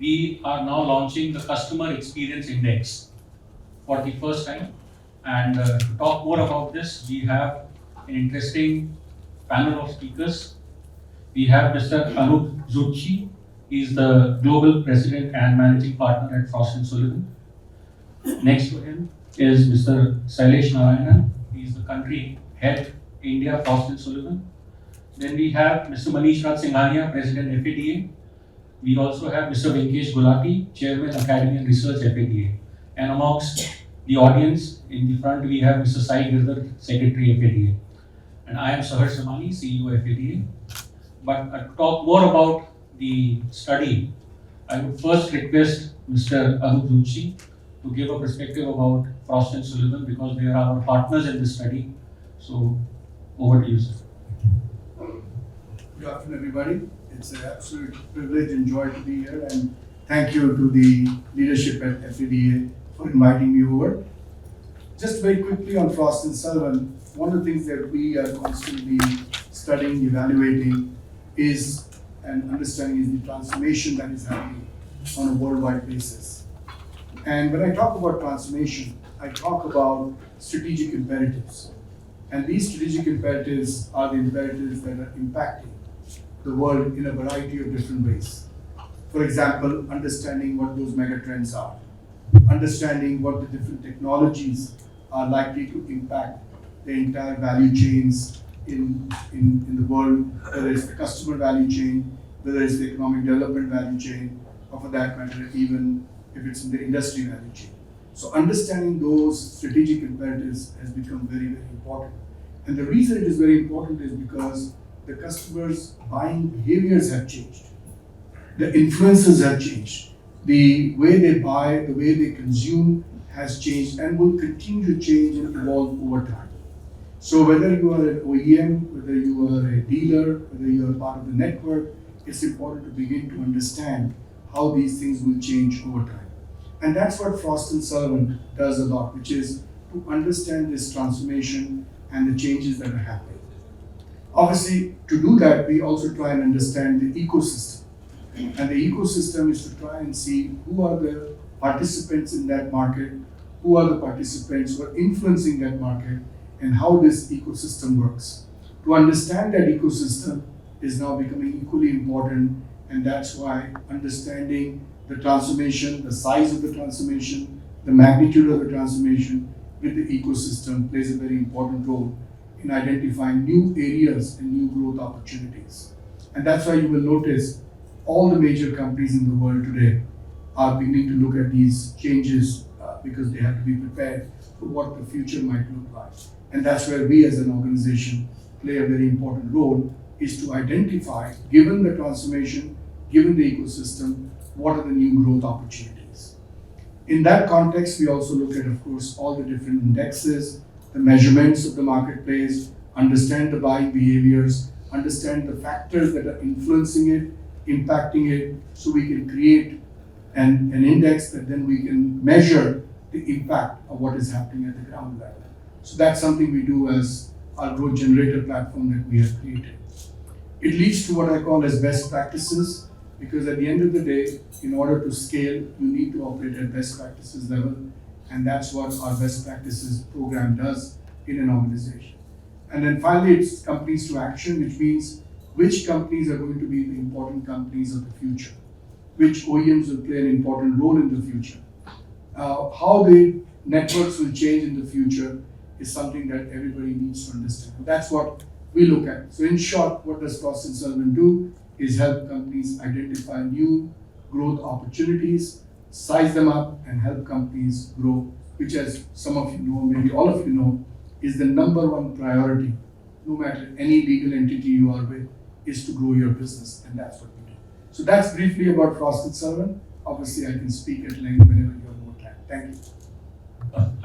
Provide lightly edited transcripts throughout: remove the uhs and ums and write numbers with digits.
we are now launching the Customer Experience Index for the first time. And to talk more about this, we have an interesting panel of speakers. We have Mr. 𝗵𝗄𝗎. He is the Global President and Managing Partner at Frost & Sullivan. Next to him is Mr. 𝗖𝗵𝗲𝗋. He is the Country Head, India, Frost & Sullivan. Then we have Mr. 𝗵𝗎𝗲, President, 𝗙𝗵𝗲. We also have Mr. 𝗵𝗚𝗃𝗃, Chairman, Academy and Research, 𝗙𝗵𝗲. And amongst the audience in the front, we have Mr. 𝗖𝗵𝗲𝗃, Secretary, 𝗙𝗵𝗲. And I am 𝗭𝟏 Somani, CEO, 𝗙𝗵𝗲. But to talk more about the study, I would first request Mr. 𝗵𝗄𝗎 to give a perspective about Frost & Sullivan because they are our partners in this study. So, over to you, sir. Good afternoon, everybody. It's an absolute privilege and joy to be here, and thank you to the leadership at 𝗙𝗵𝗲 for inviting me over. Just very quickly on Frost & Sullivan, one of the things that we are constantly studying, evaluating is and understanding is the transformation that is happening on a worldwide basis. And when I talk about transformation, I talk about strategic imperatives. And these strategic imperatives are the imperatives that are impacting the world in a variety of different ways. For example, understanding what those megatrends are, understanding what the different technologies are likely to impact the entire value chains in the world, whether it's the customer value chain, whether it's the economic development value chain, or for that matter, even if it's in the industry value chain. So understanding those strategic imperatives has become very, very important. And the reason it is very important is because the customers' buying behaviors have changed. The influences have changed. The way they buy, the way they consume has changed and will continue to change and evolve over time. So whether you are an OEM, whether you are a dealer, whether you are part of the network, it's important to begin to understand how these things will change over time. And that's what Frost & Sullivan does a lot, which is to understand this transformation and the changes that are happening. Obviously, to do that, we also try and understand the ecosystem. And the ecosystem is to try and see who are the participants in that market, who are the participants who are influencing that market, and how this ecosystem works. To understand that ecosystem is now becoming equally important, and that's why understanding the transformation, the size of the transformation, the magnitude of the transformation with the ecosystem plays a very important role in identifying new areas and new growth opportunities. And that's why you will notice all the major companies in the world today are beginning to look at these changes because they have to be prepared for what the future might look like. And that's where we as an organization play a very important role, is to identify, given the transformation, given the ecosystem, what are the new growth opportunities. In that context, we also look at, of course, all the different indexes, the measurements of the marketplace, understand the buying behaviors, understand the factors that are influencing it, impacting it, so we can create an index that then we can measure the impact of what is happening at the ground level. So that's something we do as our growth generator platform that we have created. It leads to what I call as best practices, because at the end of the day, in order to scale, you need to operate at best practices level, and that's what our best practices program does in an organization. And then finally, it's companies to action, which means which companies are going to be the important companies of the future, which OEMs will play an important role in the future. How the networks will change in the future is something that everybody needs to understand. That's what we look at. So in short, what does Frost & Sullivan do is help companies identify new growth opportunities, size them up, and help companies grow, which, as some of you know, maybe all of you know, is the number one priority, no matter any legal entity you are with, is to grow your business, and that's what we do. So that's briefly about Frost & Sullivan. Obviously, I can speak at length whenever you have more time. Thank you.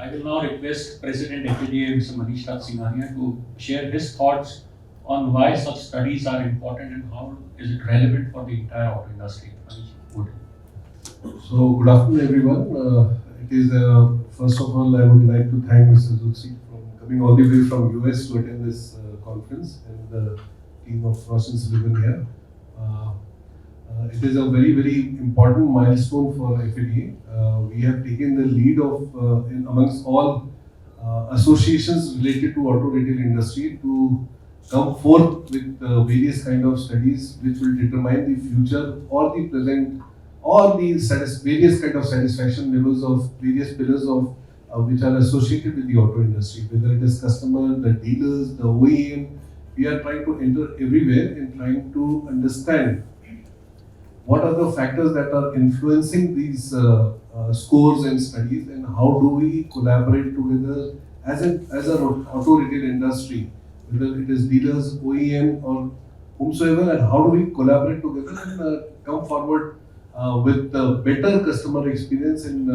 I will now request President 𝗙𝗵𝗲, Mr. 𝗵𝗎𝗃𝗃, to share his thoughts on why such studies are important and how is it relevant for the entire auto industry. So, good afternoon, everyone. It is first of all, I would like to thank Mr. 𝗵𝗄𝗎 for coming all the way from US to attend this conference, and the team of Frost & Sullivan here. It is a very important milestone for 𝗙𝗵𝗍. We have taken the lead of amongst all associations related to auto retail industry to come forth with various kind of studies which will determine the future or the present or the various kind of satisfaction levels of various pillars of which are associated with the auto industry, whether it is customer, the dealers, the OEM. We are trying to enter everywhere and trying to understand what are the factors that are influencing these scores and studies, and how do we collaborate together as an auto retail industry, whether it is dealers, OEM or whomsoever, and how do we collaborate together and come forward with better customer experience and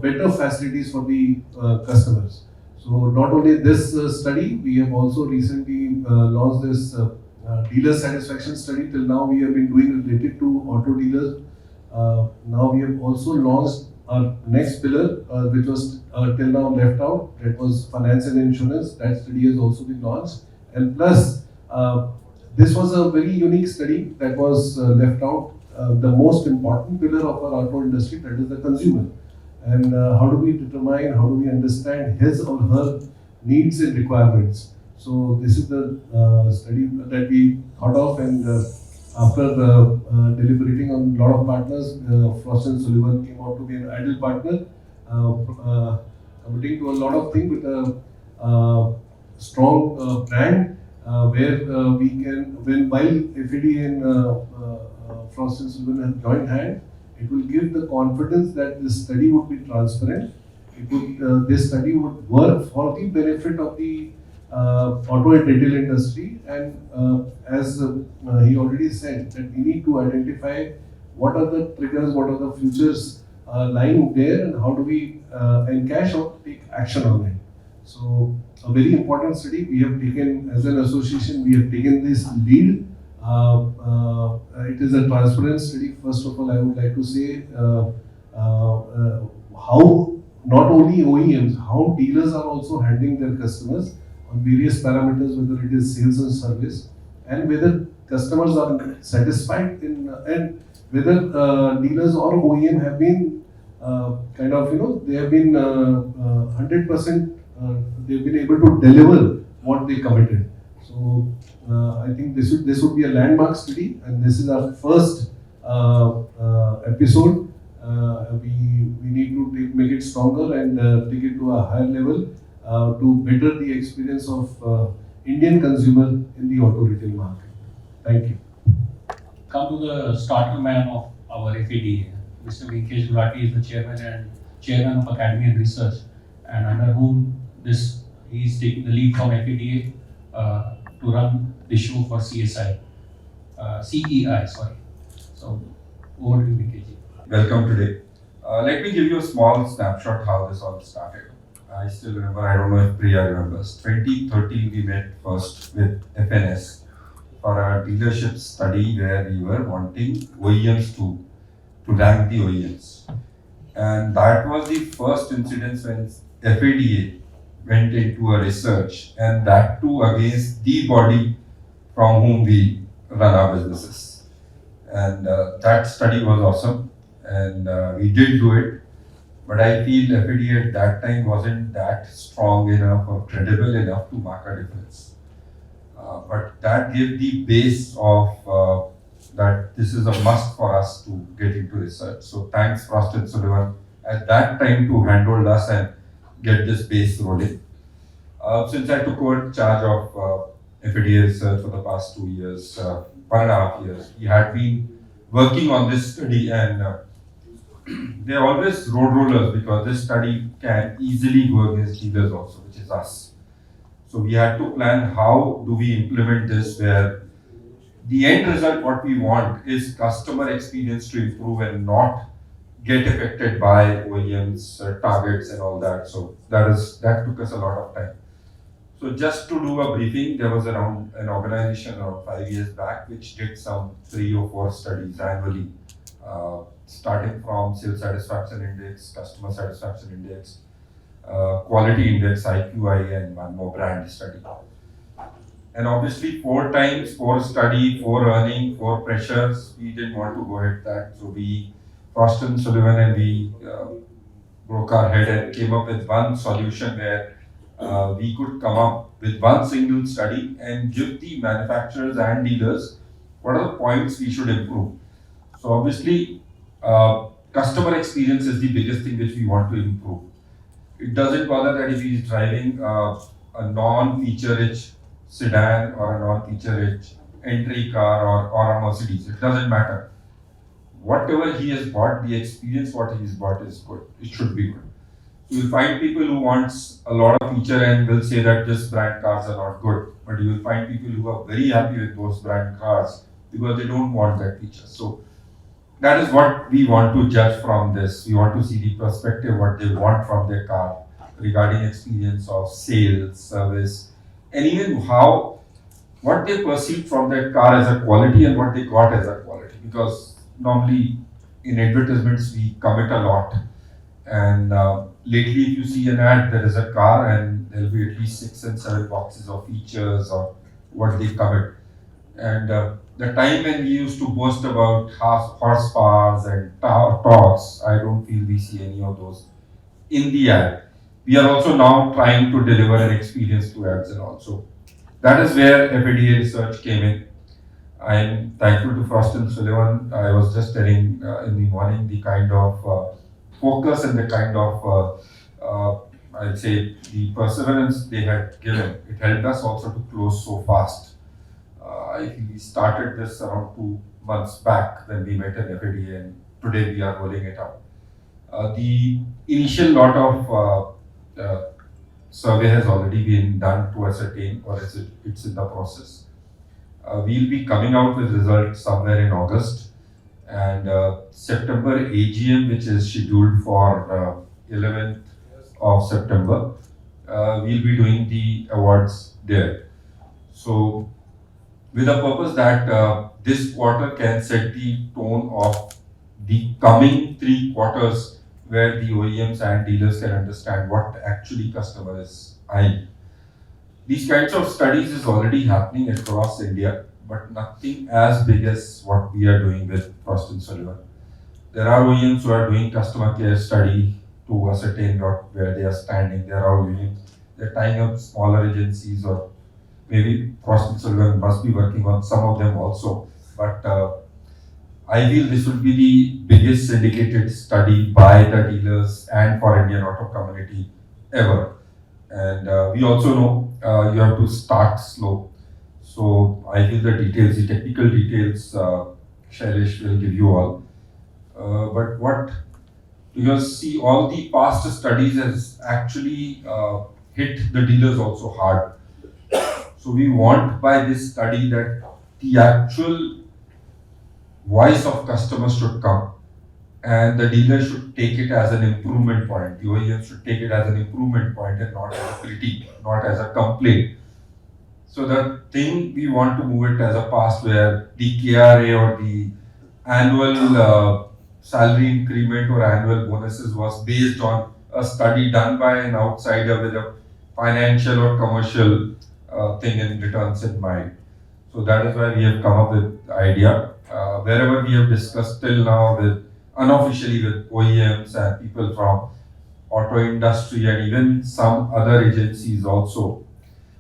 better facilities for the customers. So not only this study, we have also recently launched this dealer satisfaction study. Till now we have been doing related to auto dealers. Now we have also launched our next pillar, which was till now left out. That was finance and insurance. That study has also been launched. And plus, this was a very unique study that was left out. The most important pillar of our auto industry, that is the consumer. And how do we determine, how do we understand his or her needs and requirements? So this is the study that we thought of, and after deliberating on a lot of partners, 𝗙rie came out to be an ideal partner, committing to a lot of things with a strong brand, where we can, while 𝗙𝗵𝗍 and 𝗙rie have joined hand, it will give the confidence that this study would be transparent. This study would work for the benefit of the auto and retail industry, and as he already said, that we need to identify what are the triggers, what are the futures lying there, and how do we encash or take action on it. So a very important study we have taken as an association. We have taken this lead. It is a transparent study. First of all, I would like to say how not only OEMs, how dealers are also handling their customers on various parameters, whether it is sales and service, and whether customers are satisfied and whether dealers or OEM have been they have been 100%, they've been able to deliver what they committed. So I think this would be a landmark study, and this is our first episode. We need to make it stronger and take it to a higher level to better the experience of Indian consumer in the auto retail market. Thank you. Come to the starter man of our 𝗙𝗵𝗍. Mr. 𝗖𝗵𝗲 is the chairman of Academy and Research, and under whom he is taking the lead from 𝗙𝗵𝗍 to run the show for CEI. So over to you, 𝗙𝗵𝗍. Welcome today. Let me give you a small snapshot how this all started. I still remember, I don't know if Priya remembers, 2013 we met first with FNS for a dealership study where we were wanting OEMs to rank the OEMs. And that was the first incidence when 𝗙𝗵𝗍 went into a research, and that too against the body from whom we run our businesses. And that study was awesome, and we did do it. But I feel 𝗙𝗵𝗍 at that time wasn't that strong enough or credible enough to mark a difference. But that gave the base of that this is a must for us to get into research. So thanks 𝗏𝗏 at that time to handhold us and get this base rolling. Since I took over charge of 𝗙𝗵𝗍 research for the past 2 years, 1.5 years, we had been working on this study, and they are always road rollers because this study can easily go against dealers also, which is us. So we had to plan how do we implement this, where the end result, what we want is customer experience to improve and not get affected by OEMs, targets and all that. So that took us a lot of time. So just to do a briefing, there was an organization around 5 years back which did some 3 or 4 studies annually, starting from sales satisfaction index, customer satisfaction index, quality index, IQI, and one more brand study. And obviously 4 times, 4 study, 4 earning, 4 pressures, we didn't want to go ahead that. So we, Frost and Sullivan, and we broke our head and came up with one solution where we could come up with one single study and give the manufacturers and dealers what are the points we should improve. So obviously, customer experience is the biggest thing which we want to improve. It doesn't bother that if he's driving a non-feature rich sedan or a non-feature rich entry car or a Mercedes. It doesn't matter. Whatever he has bought, the experience what he's bought is good. It should be good. So you'll find people who wants a lot of feature and will say that this brand cars are not good. But you will find people who are very happy with those brand cars because they don't want that feature. So that is what we want to judge from this. We want to see the perspective, what they want from their car regarding experience of sales, service, and even what they perceive from that car as a quality and what they got as a quality. Because normally in advertisements we commit a lot, and lately if you see an ad, there is a car and there will be at least 6 and 7 boxes of features or what they commit. And the time when we used to boast about horsepowers and torques, I don't feel we see any of those in the ad. We are also now trying to deliver an experience to ads and all. So that is where FADA research came in. I am thankful to Frost and Sullivan. I was just telling in the morning the kind of focus and the kind of, I'd say, the perseverance they had given. It helped us also to close so fast. I think we started this around 2 months back when we met in FADA, and today we are rolling it out. The initial lot of survey has already been done to ascertain, or it's in the process. We'll be coming out with results somewhere in August, and September AGM, which is scheduled for 11th of September, we'll be doing the awards there. So with the purpose that this quarter can set the tone of the coming 3 quarters, where the OEMs and dealers can understand what actually customer is eyeing. These kinds of studies is already happening across India, but nothing as big as what we are doing with Frost and Sullivan. There are OEMs who are doing customer care study to ascertain where they are standing. There are OEMs, they're tying up smaller agencies, or maybe Frost and Sullivan must be working on some of them also. But I feel this will be the biggest syndicated study by the dealers and for Indian auto community ever. And we also know you have to start slow. So I feel the details, the technical details, Shailesh will give you all. Because see, all the past studies has actually hit the dealers also hard. So we want by this study that the actual voice of customers should come, and the dealer should take it as an improvement point. The OEM should take it as an improvement point and not as a critique, not as a complaint. So the thing we want to move it as a past where the KRA or the annual salary increment or annual bonuses was based on a study done by an outsider with a financial or commercial thing in returns in mind. So that is why we have come up with the idea. Wherever we have discussed till now unofficially with OEMs and people from auto industry and even some other agencies also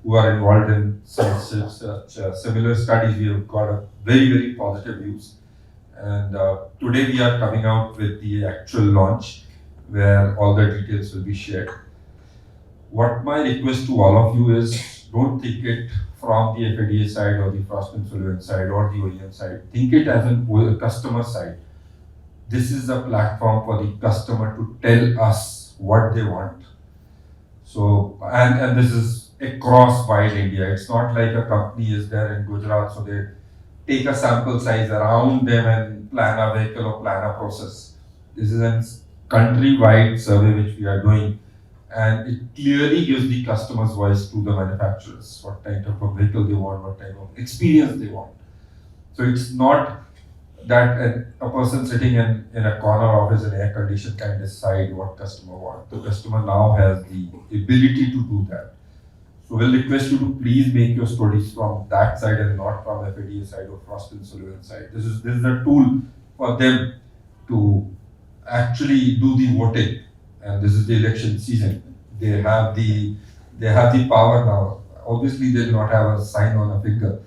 who are involved in such similar studies, we have got a very, very positive views. And today we are coming out with the actual launch where all the details will be shared. What my request to all of you is, don't think it from the FADA side or the Frost and Sullivan side or the OEM side. Think it as a customer side. This is a platform for the customer to tell us what they want. So, and this is across wide India. It's not like a company is there in Gujarat, so they take a sample size around them and plan a vehicle or plan a process. This is a country-wide survey which we are doing, and it clearly gives the customer's voice to the manufacturers, what type of a vehicle they want, what type of experience they want. So it's not that a person sitting in a corner office in air condition can decide what customer wants. The customer now has the ability to do that. So we'll request you to please make your studies from that side and not from FADA side or Frost&Sullivan side. This is a tool for them to actually do the voting, and this is the election season. They have the power now. Obviously, they'll not have a sign on a finger,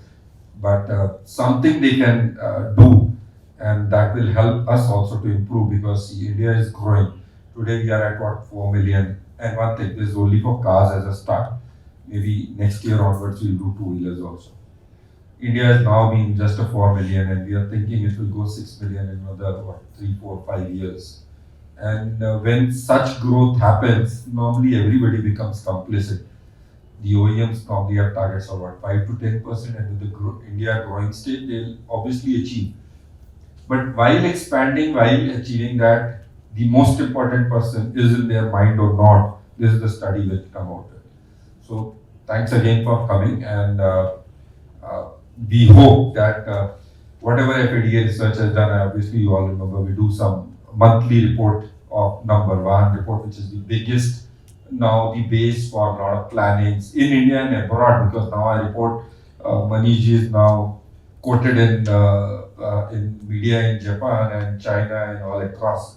but something they can do, and that will help us also to improve, because see, India is growing. Today we are at what, 4 million, and one thing, this is only for cars as a start. Maybe next year onwards we'll do two-wheelers also. India has now been just a 4 million, and we are thinking it will go 6 million in another 3, 4, 5 years. And when such growth happens, normally everybody becomes complicit. The OEMs normally have targets of 5 to 10%, and with the India growing state, they'll obviously achieve. But while expanding, while achieving that, the most important person is in their mind or not. This is the study that come out with. So thanks again for coming, and we hope that whatever FADA research has done, obviously you all remember, we do some monthly report of number 1 report, which is the biggest, now the base for a lot of plannings in India and abroad, because now our report, Manish is now quoted in media in Japan and China and all across.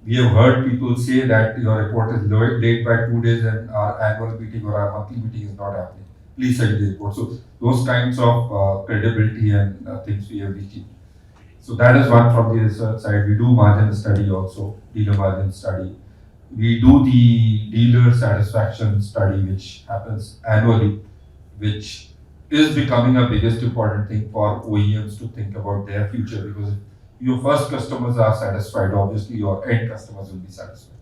We have heard people say that your report is late by 2 days and our annual meeting or our monthly meeting is not happening. Please send the report. So those kinds of credibility and things we have received. So that is one from the research side. We do margin study also, dealer margin study. We do the dealer satisfaction study, which happens annually, which is becoming a biggest important thing for OEMs to think about their future, because if your first customers are satisfied, obviously your end customers will be satisfied.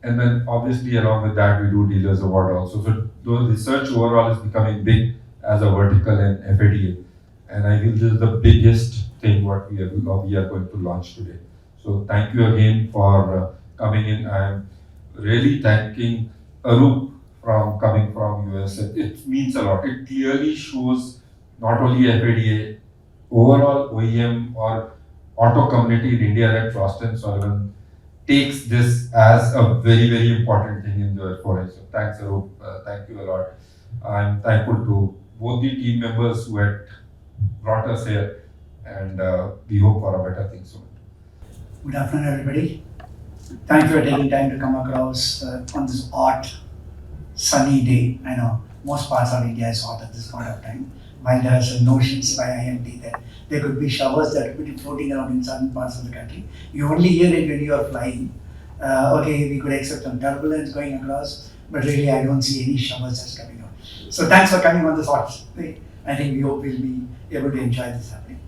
And then obviously along with that, we do dealers award also. So the research overall is becoming big as a vertical in FADA. And I feel this is the biggest thing what we are going to launch today. So thank you again for coming in. I am really thanking Arup from coming from US. It means a lot. It clearly shows not only FADA, overall OEM or auto community in India, that Frost&Sullivan takes this as a very, very important thing in the forest. So thanks, Arup. Thank you a lot. I'm thankful to both the team members who had brought us here, and we hope for a better thing soon. Good afternoon, everybody. Thank you for taking time to come across on this hot, sunny day. I know most parts of India is hot at this point of time. While there are some notions by IMD that there could be showers that could be floating around in certain parts of the country. You only hear it when you are flying. Okay, we could accept some turbulence going across, but really I don't see any showers just coming out. So thanks for coming on this hot day. I think we hope we'll be able to enjoy this happening.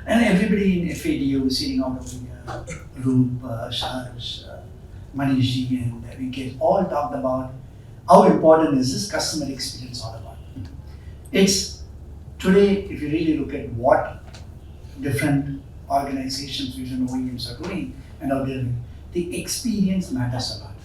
And everybody in FADU sitting out over here, Roop, Sharsh, Manish and Vikesh all talked about how important is this customer experience all about. It's today, if you really look at what different organizations, vision OEMs are doing and how they're doing, the experience matters a lot.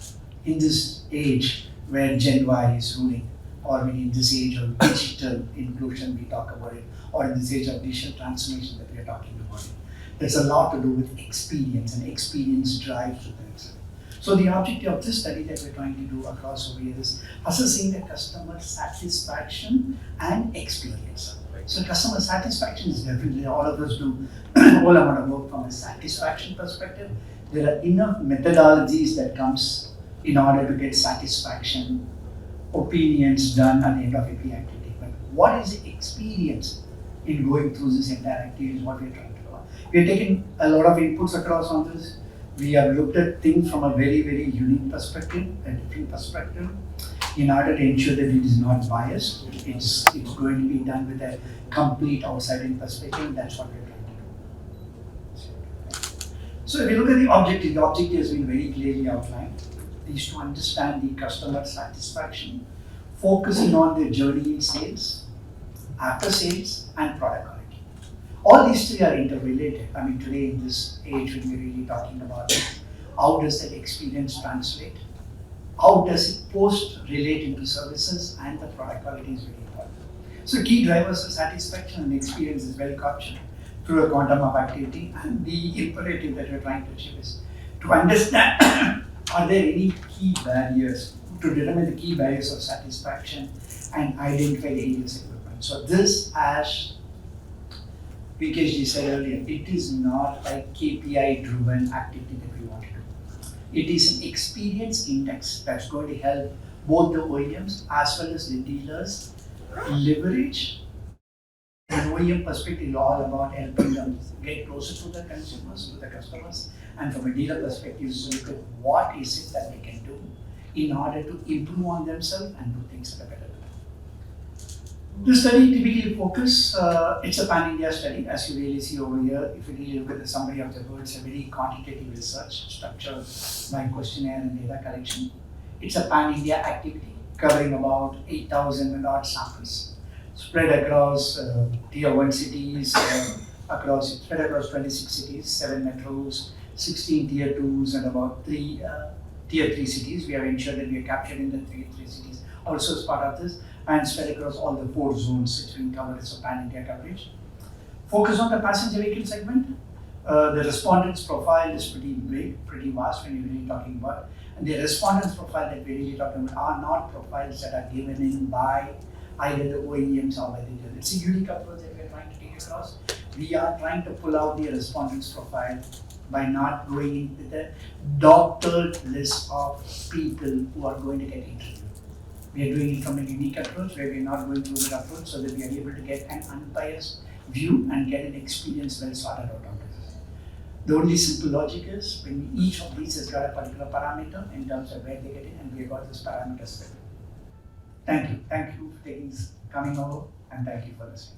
In this age where Gen Y is ruling, or in this age of digital inclusion, we talk about it, or in this age of digital transformation that we are talking about it. There's a lot to do with experience, and experience drives to things. So the objective of this study that we're trying to do across over here is assessing the customer satisfaction and experience. So customer satisfaction is definitely, all of us do all amount of work from a satisfaction perspective. There are enough methodologies that comes in order to get satisfaction, opinions done at the end of every activity. But what is the experience in going through this entire activity is what we're trying to do. We're taking a lot of inputs across on this. We have looked at things from a very, very unique perspective, a different perspective, in order to ensure that it is not biased. It's going to be done with a complete outside-in perspective. That's what we're trying to do. So if you look at the objective has been very clearly outlined. Is to understand the customer satisfaction, focusing on their journey in sales, after sales, and product quality. All these three are interrelated. I mean, today in this age when we're really talking about it, how does that experience translate? How does it post relate into services, and the product quality is very important. So key drivers of satisfaction and experience is well captured through a quantum of activity, and the imperative that we're trying to achieve is to understand are there any key barriers to determine the key barriers of satisfaction and identify the areas of improvement. So this, as 𝗵𝗍 said earlier, it is not a KPI driven activity that we want to do. It is an experience index that's going to help both the OEMs as well as the dealers leverage. An OEM perspective is all about helping them get closer to the consumers, to the customers, and from a dealer perspective, so look at what is it that they can do in order to improve on themselves and do things at a better level. This study typically it's a pan-India study, as you really see over here. If you really look at the summary of the work, it's a very quantitative research structured by questionnaire and data collection. It's a pan-India activity covering about 8,000 and odd samples, spread across tier 1 cities, spread across 26 cities, 7 metros, 16 tier 2s, and about 3 tier 3 cities. We have ensured that we are captured in the tier 3 cities also as part of this, and spread across all the 4 zones which we cover as a pan-India coverage. Focus on the passenger vehicle segment. The respondents' profile is pretty big, pretty vast when you're really talking about. And the respondents' profile that we're really talking about are not profiles that are given in by either the OEMs or by the dealer. It's a unique approach that we're trying to take across. We are trying to pull out the respondents' profile by not going in with a doctored list of people who are going to get interviewed. We are doing it from a unique approach where we are not going through that approach so that we are able to get an unbiased view and get an experience well sorted out on this. The only simple logic is when each of these has got a particular parameter in terms of where they get in, and we have got this parameter set. Thank you. Thank you for coming over, and thank you for listening.